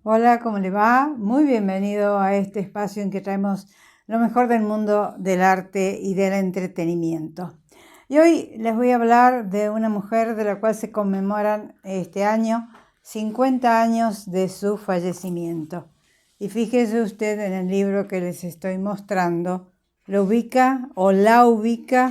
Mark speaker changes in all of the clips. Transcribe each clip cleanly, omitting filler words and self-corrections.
Speaker 1: Hola, ¿cómo le va? Muy bienvenido a este espacio en que traemos lo mejor del mundo del arte y del entretenimiento. Y hoy les voy a hablar de una mujer de la cual se conmemoran este año 50 años de su fallecimiento. Y fíjese usted en el libro que les estoy mostrando, lo ubica o la ubica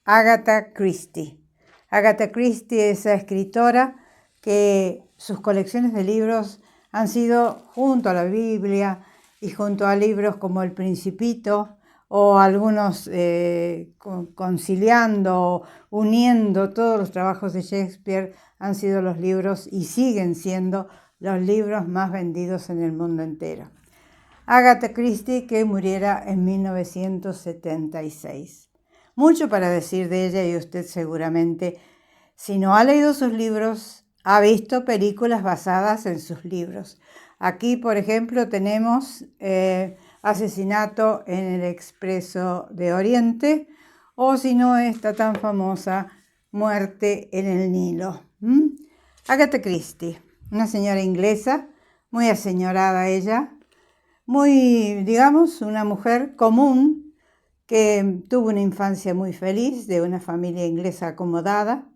Speaker 1: Agatha Christie. Agatha Christie es esa escritora que sus colecciones de libros han sido junto a la Biblia y junto a libros como El Principito o algunos conciliando, uniendo todos los trabajos de Shakespeare, han sido los libros y siguen siendo los libros más vendidos en el mundo entero. Agatha Christie, que muriera en 1976. Mucho para decir de ella y usted seguramente, si no ha leído sus libros, ha visto películas basadas en sus libros. Aquí, por ejemplo, tenemos Asesinato en el Expreso de Oriente, o si no está tan famosa, Muerte en el Nilo. Agatha Christie, una señora inglesa, muy aseñorada ella, muy, digamos, una mujer común que tuvo una infancia muy feliz de una familia inglesa acomodada.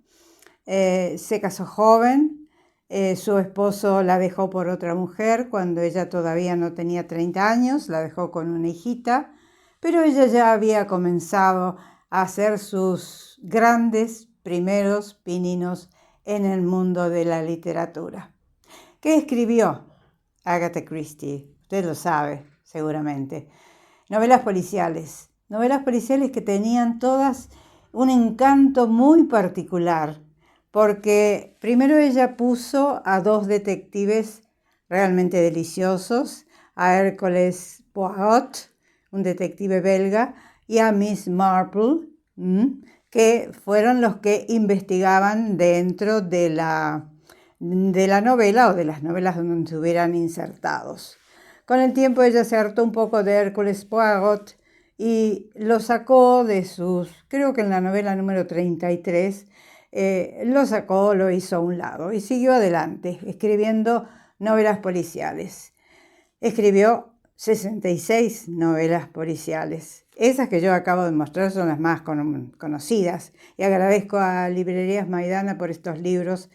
Speaker 1: Se casó joven, su esposo la dejó por otra mujer cuando ella todavía no tenía 30 años, la dejó con una hijita, pero ella ya había comenzado a hacer sus grandes primeros pininos en el mundo de la literatura. ¿Qué escribió Agatha Christie? Usted lo sabe, seguramente. Novelas policiales que tenían todas un encanto muy particular, porque primero ella puso a dos detectives realmente deliciosos, a Hercule Poirot, un detective belga, y a Miss Marple, que fueron los que investigaban dentro de la novela o de las novelas donde estuvieran insertados. Con el tiempo ella se hartó un poco de Hercule Poirot y lo sacó de sus, creo que en la novela número 33, lo sacó, lo hizo a un lado y siguió adelante escribiendo novelas policiales. Escribió 66 novelas policiales. Esas que yo acabo de mostrar son las más conocidas y agradezco a Librerías Maidana por estos libros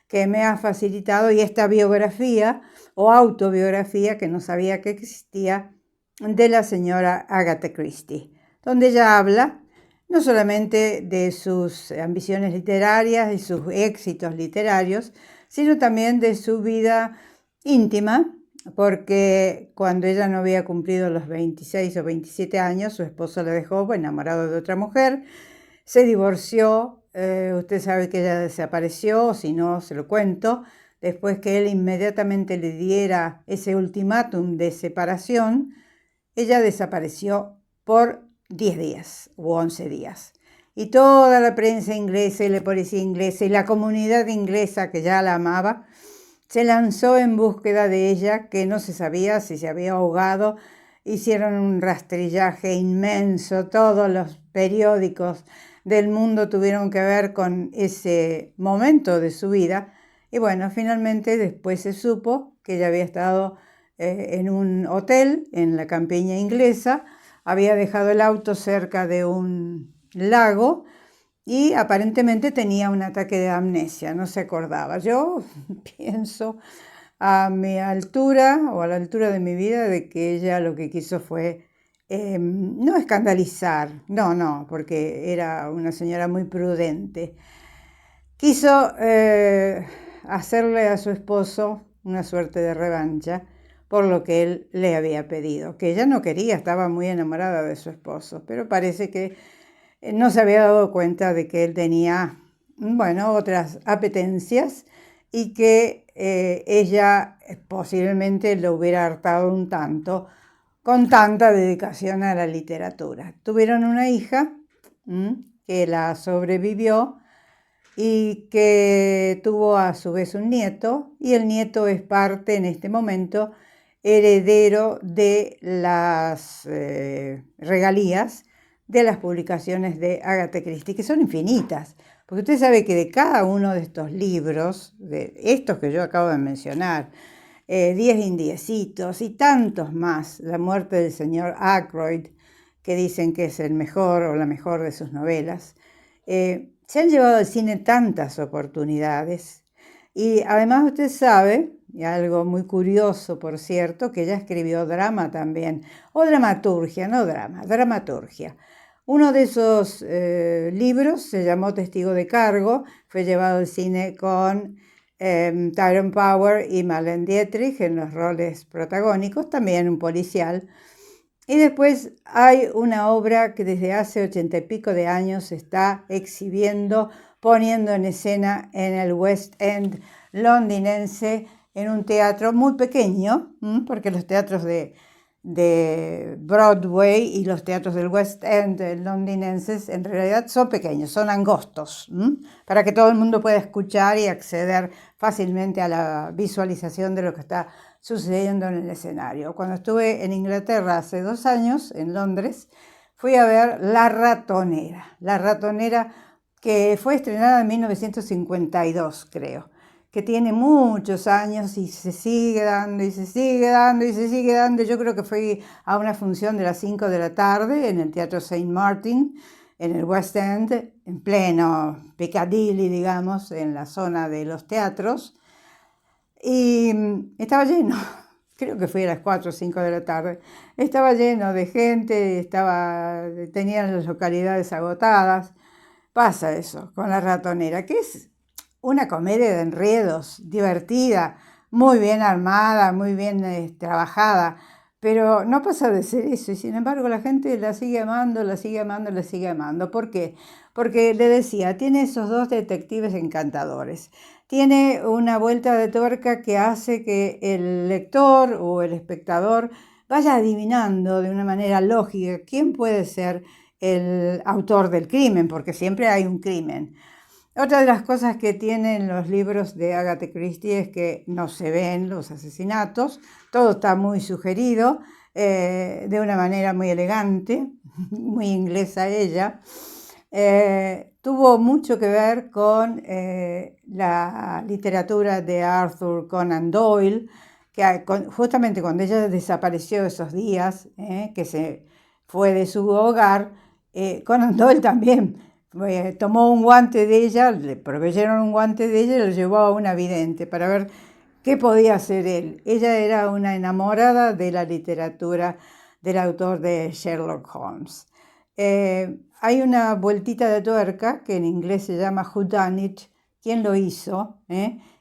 Speaker 1: que me ha facilitado y esta biografía o autobiografía que no sabía que existía de la señora Agatha Christie, donde ella habla no solamente de sus ambiciones literarias y sus éxitos literarios, sino también de su vida íntima, porque cuando ella no había cumplido los 26 o 27 años, su esposo la dejó enamorado de otra mujer, se divorció. Usted sabe que ella desapareció, si no se lo cuento, después que él inmediatamente le diera ese ultimátum de separación, ella desapareció por 10 días u 11 días. Y toda la prensa inglesa y la policía inglesa y la comunidad inglesa que ya la amaba, se lanzó en búsqueda de ella, que no se sabía si se había ahogado. Hicieron un rastrillaje inmenso, todos los periódicos del mundo tuvieron que ver con ese momento de su vida. Y bueno, finalmente después se supo que ella había estado en un hotel en la campiña inglesa, había dejado el auto cerca de un lago y aparentemente tenía un ataque de amnesia, no se acordaba. Yo pienso a mi altura o a la altura de mi vida de que ella lo que quiso fue no escandalizar, no, porque era una señora muy prudente. Quiso hacerle a su esposo una suerte de revancha por lo que él le había pedido, que ella no quería, estaba muy enamorada de su esposo, pero parece que no se había dado cuenta de que él tenía, bueno, otras apetencias y que ella posiblemente lo hubiera hartado un tanto con tanta dedicación a la literatura. Tuvieron una hija que la sobrevivió y que tuvo a su vez un nieto, y el nieto es parte en este momento heredero de las regalías de las publicaciones de Agatha Christie, que son infinitas, porque usted sabe que de cada uno de estos libros, de estos que yo acabo de mencionar, 10 indiecitos y tantos más. La muerte del señor Aykroyd, que dicen que es el mejor o la mejor de sus novelas. Se han llevado al cine tantas oportunidades. Y además usted sabe, y algo muy curioso, por cierto, que ella escribió drama también, o dramaturgia, no drama, dramaturgia. Uno de esos libros se llamó Testigo de Cargo, fue llevado al cine con Tyrone Power y Marlene Dietrich en los roles protagónicos, también un policial. Y después hay una obra que desde hace 80 y pico de años se está exhibiendo, poniendo en escena en el West End londinense, en un teatro muy pequeño, porque los teatros de Broadway y los teatros del West End londinenses en realidad son pequeños, son angostos, para que todo el mundo pueda escuchar y acceder fácilmente a la visualización de lo que está sucediendo en el escenario. Cuando estuve en Inglaterra hace 2 años, en Londres, fui a ver La Ratonera, que fue estrenada en 1952, creo, que tiene muchos años y se sigue dando y se sigue dando y se sigue dando. Yo creo que fui a una función de las 5 de la tarde en el Teatro St. Martin, en el West End, en pleno Piccadilly, digamos, en la zona de los teatros, y estaba lleno. Creo que fui a las 4 o 5 de la tarde. Estaba lleno de gente, tenían las localidades agotadas. Pasa eso con La Ratonera, que es una comedia de enredos, divertida, muy bien armada, muy bien trabajada, pero no pasa de ser eso, y sin embargo la gente la sigue amando, la sigue amando, la sigue amando. ¿Por qué? Porque le decía, tiene esos 2 detectives encantadores, tiene una vuelta de tuerca que hace que el lector o el espectador vaya adivinando de una manera lógica quién puede ser el autor del crimen, porque siempre hay un crimen. Otra de las cosas que tienen los libros de Agatha Christie es que no se ven los asesinatos, todo está muy sugerido, de una manera muy elegante, muy inglesa ella. Tuvo mucho que ver con la literatura de Arthur Conan Doyle, que justamente cuando ella desapareció esos días, que se fue de su hogar, Conan Doyle también tomó un guante de ella, le proveyeron un guante de ella y lo llevó a una vidente para ver qué podía hacer él. Ella era una enamorada de la literatura del autor de Sherlock Holmes. Hay una vueltita de tuerca que en inglés se llama whodunit, ¿quién lo hizo?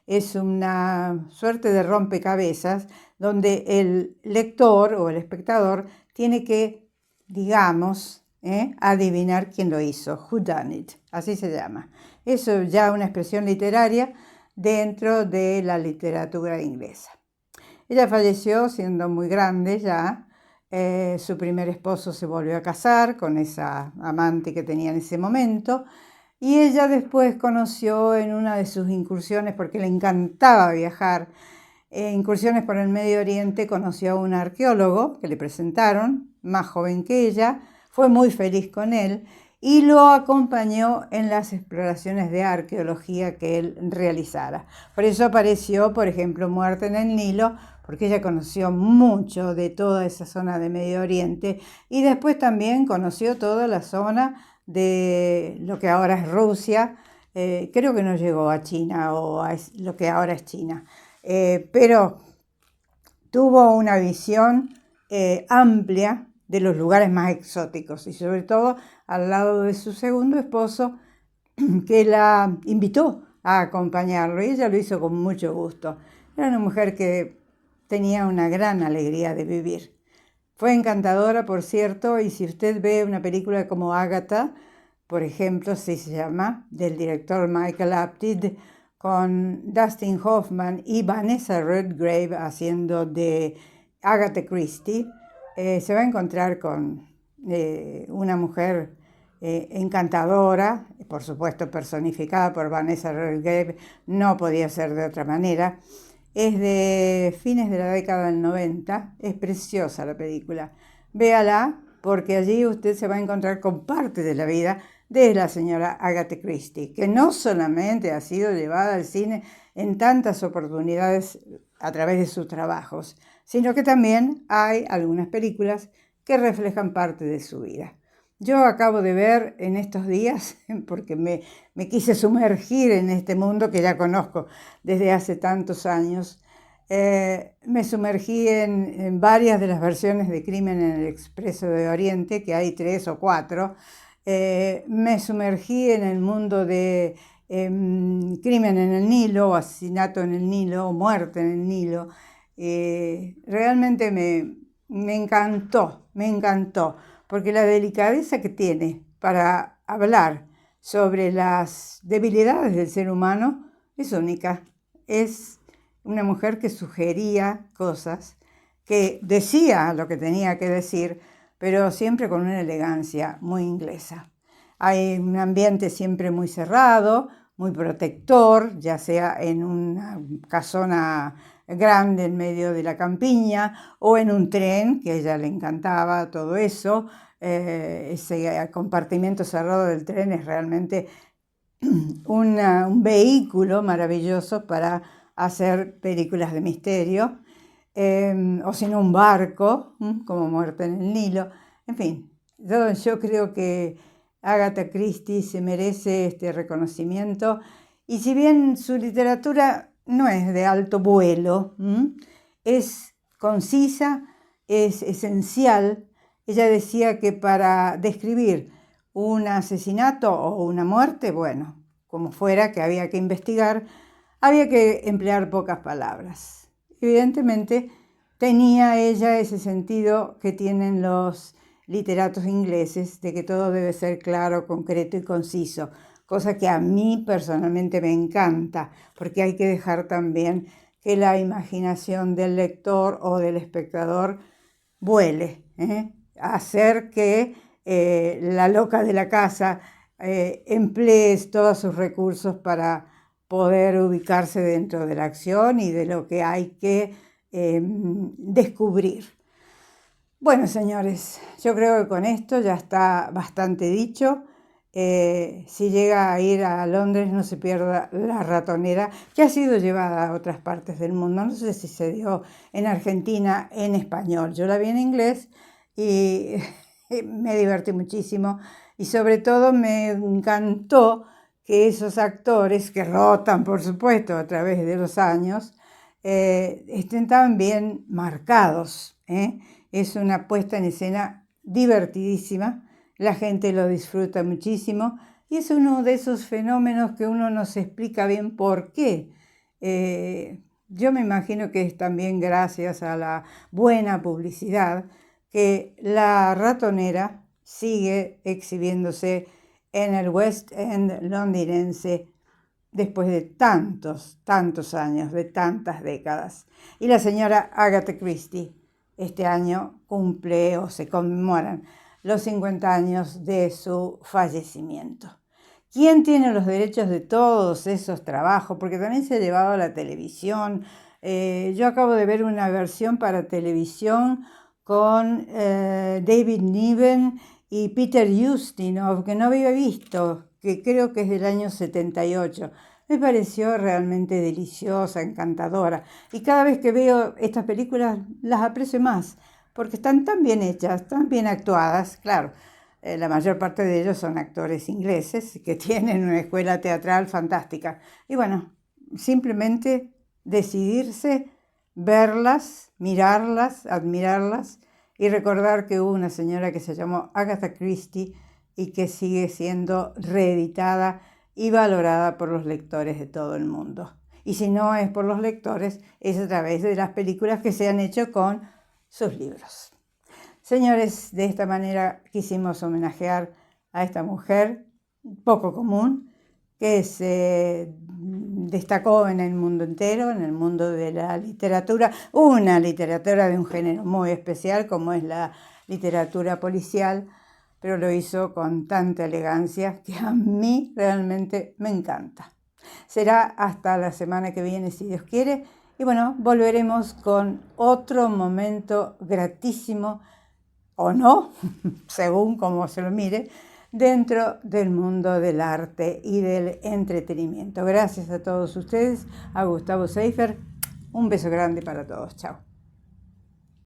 Speaker 1: Es una suerte de rompecabezas donde el lector o el espectador tiene que, digamos, adivinar quién lo hizo, whodunit, así se llama. Eso ya una expresión literaria dentro de la literatura inglesa. Ella falleció siendo muy grande ya. Su primer esposo se volvió a casar con esa amante que tenía en ese momento, y ella después conoció en una de sus incursiones, porque le encantaba viajar, incursiones por el Medio Oriente, conoció a un arqueólogo que le presentaron, más joven que ella, fue muy feliz con él y lo acompañó en las exploraciones de arqueología que él realizara. Por eso apareció, por ejemplo, Muerte en el Nilo, porque ella conoció mucho de toda esa zona de Medio Oriente y después también conoció toda la zona de lo que ahora es Rusia. Creo que no llegó a China o a lo que ahora es China, pero tuvo una visión amplia de los lugares más exóticos y sobre todo al lado de su segundo esposo, que la invitó a acompañarlo, y ella lo hizo con mucho gusto. Era una mujer que tenía una gran alegría de vivir. Fue encantadora, por cierto, y si usted ve una película como Agatha, por ejemplo, se llama, del director Michael Apted, con Dustin Hoffman y Vanessa Redgrave haciendo de Agatha Christie, se va a encontrar con una mujer encantadora, por supuesto personificada por Vanessa Redgrave, no podía ser de otra manera. Es de fines de la década del 90, es preciosa la película. Véala, porque allí usted se va a encontrar con parte de la vida de la señora Agatha Christie, que no solamente ha sido llevada al cine en tantas oportunidades a través de sus trabajos, sino que también hay algunas películas que reflejan parte de su vida. Yo acabo de ver en estos días, porque me quise sumergir en este mundo que ya conozco desde hace tantos años, me sumergí en varias de las versiones de Crimen en el Expreso de Oriente, que hay 3 o 4. Me sumergí en el mundo de Crimen en el Nilo, o Asesinato en el Nilo, o Muerte en el Nilo. Realmente me encantó, porque la delicadeza que tiene para hablar sobre las debilidades del ser humano es única. Es una mujer que sugería cosas, que decía lo que tenía que decir, pero siempre con una elegancia muy inglesa. Hay un ambiente siempre muy cerrado, muy protector, ya sea en una casona grande en medio de la campiña o en un tren, que a ella le encantaba todo eso. Ese compartimento cerrado del tren es realmente un vehículo maravilloso para hacer películas de misterio, o si no un barco, como Muerte en el Nilo. En fin, yo creo que Agatha Christie se merece este reconocimiento, y si bien su literatura no es de alto vuelo, es concisa, es esencial. Ella decía que para describir un asesinato o una muerte, bueno, como fuera que había que investigar, había que emplear pocas palabras. Evidentemente, tenía ella ese sentido que tienen los literatos ingleses, de que todo debe ser claro, concreto y conciso, cosa que a mí personalmente me encanta, porque hay que dejar también que la imaginación del lector o del espectador vuele, hacer que la loca de la casa emplee todos sus recursos para poder ubicarse dentro de la acción y de lo que hay que descubrir. Bueno, señores, yo creo que con esto ya está bastante dicho. Si llega a ir a Londres, no se pierda La Ratonera, que ha sido llevada a otras partes del mundo. No sé si se dio en Argentina en español. Yo la vi en inglés y me divertí muchísimo. Y sobre todo me encantó que esos actores, que rotan, por supuesto, a través de los años, estén tan bien marcados, Es una puesta en escena divertidísima, la gente lo disfruta muchísimo y es uno de esos fenómenos que uno no se explica bien por qué. Yo me imagino que es también gracias a la buena publicidad que La Ratonera sigue exhibiéndose en el West End londinense después de tantos años, de tantas décadas. Y la señora Agatha Christie este año cumple o se conmemoran los 50 años de su fallecimiento. ¿Quién tiene los derechos de todos esos trabajos? Porque también se ha llevado a la televisión. Yo acabo de ver una versión para televisión con David Niven y Peter Ustinov, que no había visto, que creo que es del año 78. Me pareció realmente deliciosa, encantadora. Y cada vez que veo estas películas las aprecio más, porque están tan bien hechas, tan bien actuadas. Claro, la mayor parte de ellos son actores ingleses que tienen una escuela teatral fantástica. Y bueno, simplemente decidirse, verlas, mirarlas, admirarlas y recordar que hubo una señora que se llamó Agatha Christie y que sigue siendo reeditada y valorada por los lectores de todo el mundo. Y si no es por los lectores, es a través de las películas que se han hecho con sus libros. Señores, de esta manera quisimos homenajear a esta mujer poco común que se destacó en el mundo entero, en el mundo de la literatura, una literatura de un género muy especial como es la literatura policial, pero lo hizo con tanta elegancia que a mí realmente me encanta. Será hasta la semana que viene, si Dios quiere, y bueno, volveremos con otro momento gratísimo, o no, según como se lo mire, dentro del mundo del arte y del entretenimiento. Gracias a todos ustedes, a Gustavo Seifer, Un beso grande para todos. Chao.